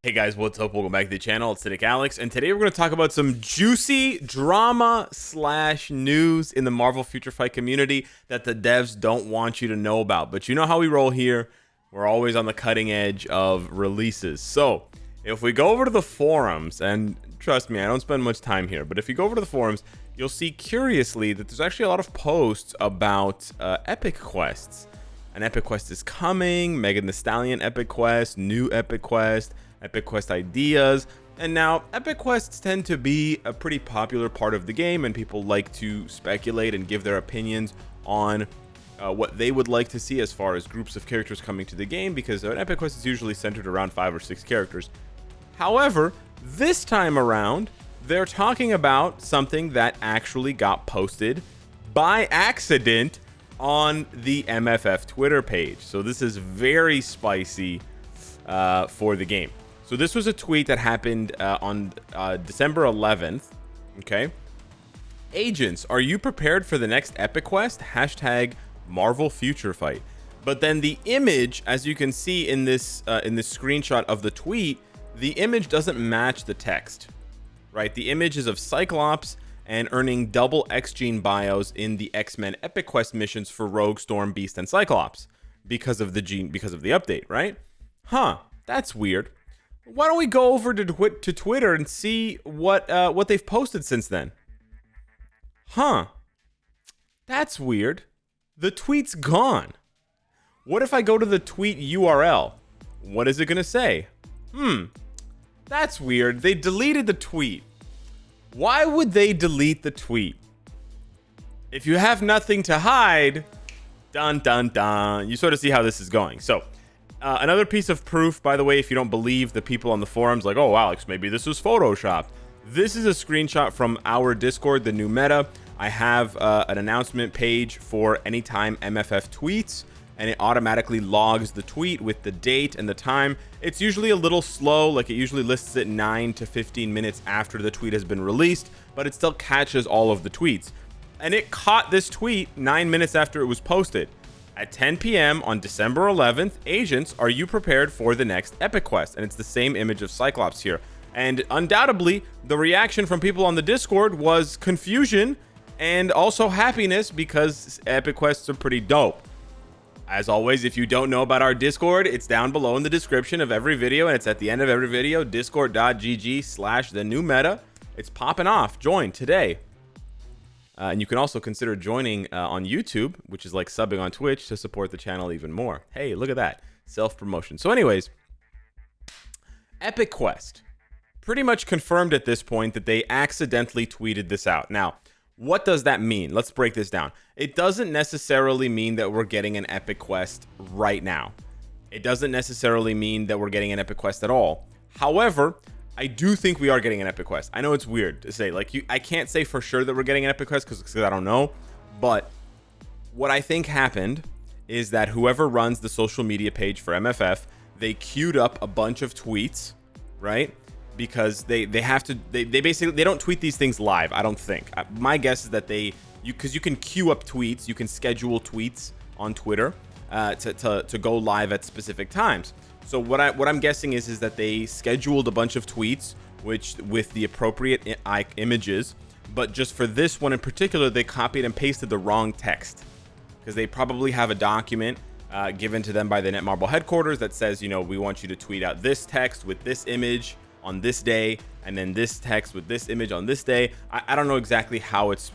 Hey guys, what's up? Welcome back to the channel. It's Cynicalex, and today we're going to talk about some juicy drama slash news in the Marvel Future Fight community that the devs don't want you to know about. But you know how we roll here. We're always on the cutting edge of releases. So if we go over to the forums, and trust me, I don't spend much time here, but if you go over to the forums, you'll see curiously that there's actually a lot of posts about epic quests. An epic quest is coming, Megan Thee Stallion epic quest, new epic quest, epic quest ideas. And now epic quests tend to be a pretty popular part of the game, and people like to speculate and give their opinions on what they would like to see as far as groups of characters coming to the game, because an epic quest is usually centered around 5 or 6 characters. However, this time around, they're talking about something that actually got posted by accident on the MFF Twitter page. So this is very spicy for the game. So this was a tweet that happened on December 11th. Okay. Agents, are you prepared for the next epic quest? Hashtag Marvel Future Fight. But then the image, as you can see in this screenshot of the tweet, the image doesn't match the text, right? The image is of Cyclops and earning double X-Gene bios in the X-Men Epic Quest missions for Rogue, Storm, Beast, and Cyclops because of the update, right? Huh, that's weird. Why don't we go over to Twitter and see what they've posted since then? Huh, that's weird. The tweet's gone. What if I go to the tweet URL? What is it gonna say? That's weird. They deleted the tweet. Why would they delete the tweet? If you have nothing to hide, dun dun dun. You sort of see how this is going. So, another piece of proof, by the way, if you don't believe the people on the forums, like, oh, Alex, maybe this was photoshopped. This is a screenshot from our Discord, the new meta. I have an announcement page for anytime MFF tweets, and it automatically logs the tweet with the date and the time. It's usually a little slow, like it usually lists it 9 to 15 minutes after the tweet has been released, but it still catches all of the tweets. And it caught this tweet 9 minutes after it was posted. At 10 p.m. on December 11th, agents, are you prepared for the next epic quest? And it's the same image of Cyclops here. And undoubtedly, the reaction from people on the Discord was confusion and also happiness, because epic quests are pretty dope. As always, if you don't know about our Discord, it's down below in the description of every video, and it's at the end of every video, discord.gg/thenewmeta. It's popping off. Join today. And you can also consider joining on YouTube, which is like subbing on Twitch, to support the channel even more. Hey, look at that. Self-promotion. So anyways, Epic Quest. Pretty much confirmed at this point that they accidentally tweeted this out. Now, what does that mean? Let's break this down. It doesn't necessarily mean that we're getting an epic quest right now. It doesn't necessarily mean that we're getting an epic quest at all. However, I do think we are getting an epic quest. I know it's weird to say, like, I can't say for sure that we're getting an epic quest because I don't know. But what I think happened is that whoever runs the social media page for MFF, they queued up a bunch of tweets, right? Because they basically, they don't tweet these things live, I don't think. My guess is that because you can queue up tweets, you can schedule tweets on Twitter to go live at specific times. So what I'm guessing is that they scheduled a bunch of tweets with the appropriate images, but just for this one in particular, they copied and pasted the wrong text, because they probably have a document given to them by the Netmarble headquarters that says, you know, we want you to tweet out this text with this image on this day, and then this text with this image on this day. I don't know exactly how it's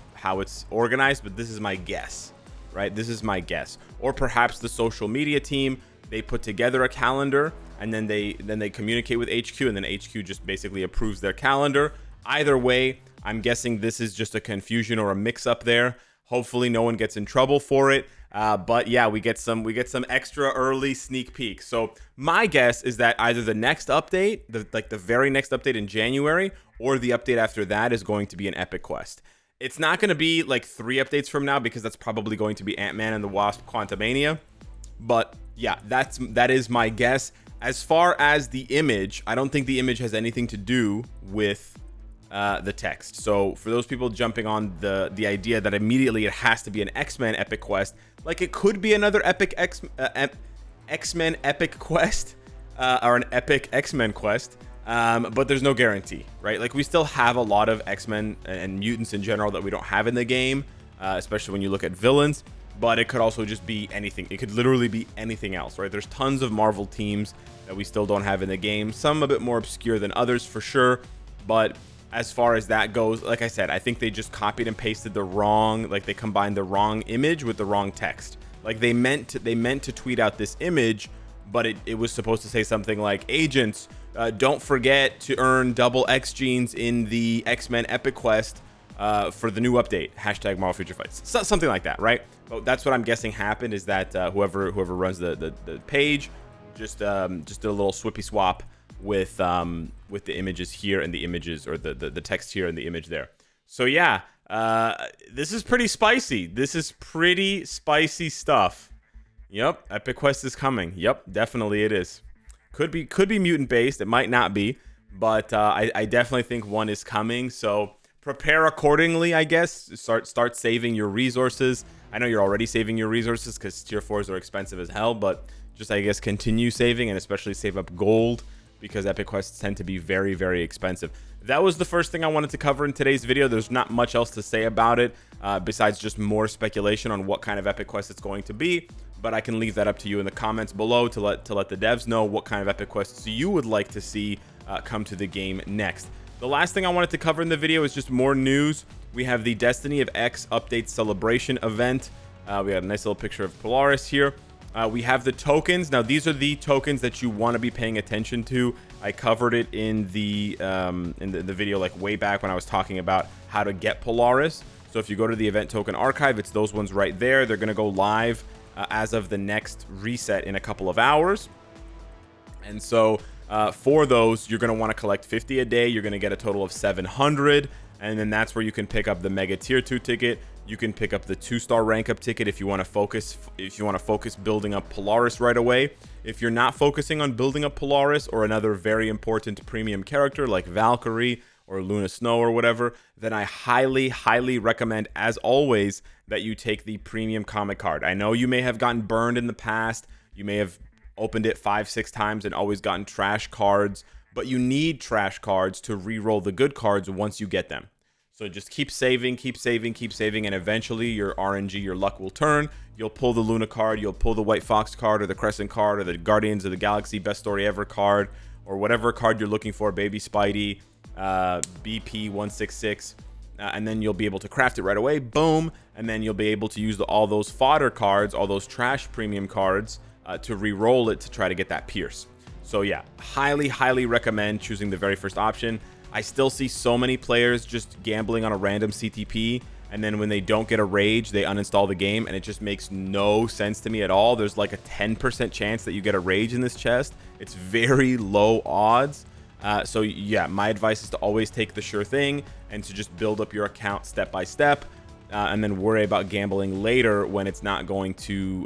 organized, but this is my guess, right? This is my guess. Or perhaps the social media team, they put together a calendar, and then they communicate with HQ, and then HQ just basically approves their calendar. Either way, I'm guessing this is just a confusion or a mix-up there. Hopefully no one gets in trouble for it. But yeah, we get some extra early sneak peeks. So my guess is that either the next update, the very next update in January, or the update after that is going to be an epic quest. It's not going to be like 3 updates from now, because that's probably going to be Ant-Man and the Wasp: Quantumania. But yeah, that is my guess. As far as the image, I don't think the image has anything to do with the text. So for those people jumping on the idea that immediately it has to be an X-Men epic quest, like it could be another epic X-Men epic quest, or an epic X-Men quest. But there's no guarantee, right? Like, we still have a lot of X-Men and mutants in general that we don't have in the game, especially when you look at villains. But it could also just be anything. It could literally be anything else, right? There's tons of Marvel teams that we still don't have in the game. Some a bit more obscure than others, for sure. But as far as that goes, like I said, I think they just copied and pasted the wrong, like they combined the wrong image with the wrong text. Like they meant to tweet out this image, but it was supposed to say something like, agents, don't forget to earn double X genes in the X-Men Epic Quest for the new update, hashtag Marvel Future Fights. So, something like that, right? But that's what I'm guessing happened, is that whoever runs the page just did a little swippy swap with the images here and the images, or the text here and the image there. So yeah, this is pretty spicy. This is pretty spicy stuff. Yep, Epic Quest is coming. Yep, definitely it is. Could be mutant based. It might not be, but I definitely think one is coming. So prepare accordingly, I guess. Start saving your resources. I know you're already saving your resources because tier 4s are expensive as hell, but just, I guess, continue saving, and especially save up gold, because Epic Quests tend to be very, very expensive. That was the first thing I wanted to cover in today's video. There's not much else to say about it, besides just more speculation on what kind of Epic Quest it's going to be. But I can leave that up to you in the comments below to let the devs know what kind of Epic Quests you would like to see come to the game next. The last thing I wanted to cover in the video is just more news. We have the Destiny of X Update Celebration event. We got a nice little picture of Polaris here. We have the tokens. Now, these are the tokens that you want to be paying attention to. I covered it in the video, like, way back when I was talking about how to get Polaris. So if you go to the event token archive, it's those ones right there. They're going to go live as of the next reset in a couple of hours. And so for those, you're going to want to collect 50 a day. You're going to get a total of 700. And then that's where you can pick up the Mega Tier 2 ticket. You can pick up the 2-star rank up ticket if you want to focus building up Polaris right away. If you're not focusing on building up Polaris or another very important premium character like Valkyrie or Luna Snow or whatever, then I highly, highly recommend, as always, that you take the premium comic card. I know you may have gotten burned in the past. You may have opened it 5-6 times and always gotten trash cards, but you need trash cards to re-roll the good cards once you get them. So just keep saving, and eventually your RNG, your luck will turn. You'll pull the Luna card, you'll pull the White Fox card, or the Crescent card, or the Guardians of the Galaxy Best Story Ever card, or whatever card you're looking for, Baby Spidey, BP166, and then you'll be able to craft it right away, boom, and then you'll be able to use all those fodder cards, all those trash premium cards, to re-roll it to try to get that Pierce. So yeah, highly, highly recommend choosing the very first option. I still see so many players just gambling on a random CTP, and then when they don't get a rage, they uninstall the game, and it just makes no sense to me at all. There's like a 10% chance that you get a rage in this chest. It's very low odds. So yeah, my advice is to always take the sure thing and to just build up your account step by step, and then worry about gambling later when it's not going to,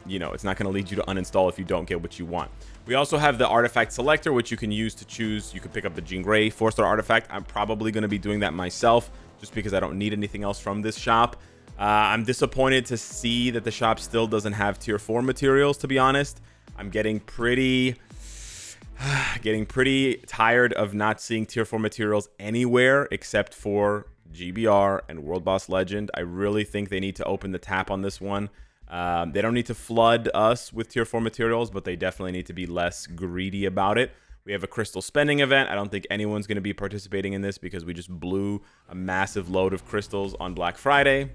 it's not going to lead you to uninstall if you don't get what you want. We also have the artifact selector, which you can use to choose. You can pick up the Jean Grey 4-star artifact. I'm probably going to be doing that myself just because I don't need anything else from this shop. I'm disappointed to see that the shop still doesn't have tier 4 materials, to be honest. I'm getting pretty tired of not seeing tier 4 materials anywhere except for GBR and World Boss Legend. I really think they need to open the tap on this one. They don't need to flood us with tier 4 materials, but they definitely need to be less greedy about it. We have a crystal spending event. I don't think anyone's going to be participating in this because we just blew a massive load of crystals on Black Friday.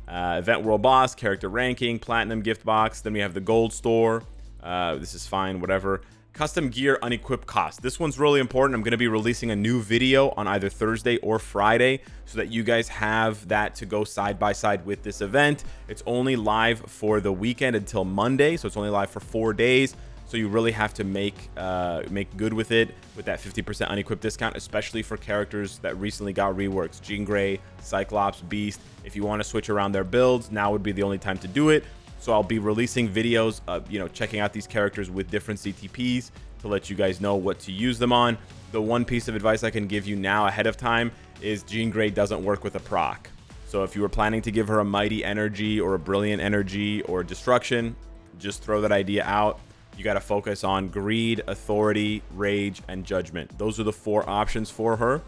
Event World Boss, character ranking, platinum gift box. Then we have the gold store. This is fine, whatever. Custom gear unequipped cost. This one's really important. I'm going to be releasing a new video on either Thursday or Friday so that you guys have that to go side by side with this event. It's only live for the weekend until Monday, so it's only live for 4 days. So you really have to make good with it with that 50% unequipped discount, especially for characters that recently got reworks. Jean Grey, Cyclops, Beast. If you want to switch around their builds, now would be the only time to do it. So I'll be releasing videos of, checking out these characters with different CTPs to let you guys know what to use them on. The one piece of advice I can give you now ahead of time is Jean Grey doesn't work with a proc. So if you were planning to give her a Mighty Energy or a Brilliant Energy or Destruction, just throw that idea out. you got to focus on greed, authority, rage, and judgment. Those are the 4 options for her.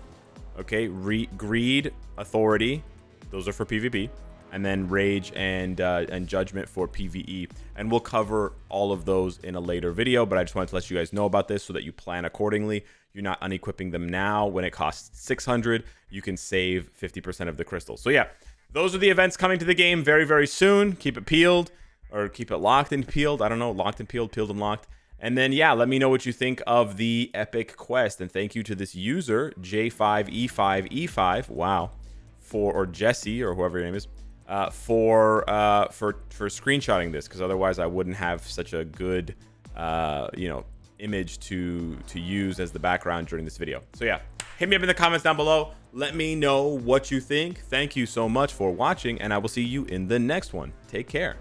Okay, greed, authority, those are for PvP, and then rage and judgment for PvE. And we'll cover all of those in a later video, but I just wanted to let you guys know about this so that you plan accordingly. You're not unequipping them now. When it costs 600, you can save 50% of the crystals. So yeah, those are the events coming to the game very, very soon. Keep it peeled, or keep it locked and peeled. I don't know, locked and peeled, peeled and locked. And then, yeah, let me know what you think of the epic quest. And thank you to this user, J5E5E5, wow, or Jesse, or whoever your name is, for screenshotting this, because otherwise I wouldn't have such a good, image to use as the background during this video. So yeah, hit me up in the comments down below. Let me know what you think. Thank you so much for watching, and I will see you in the next one. Take care.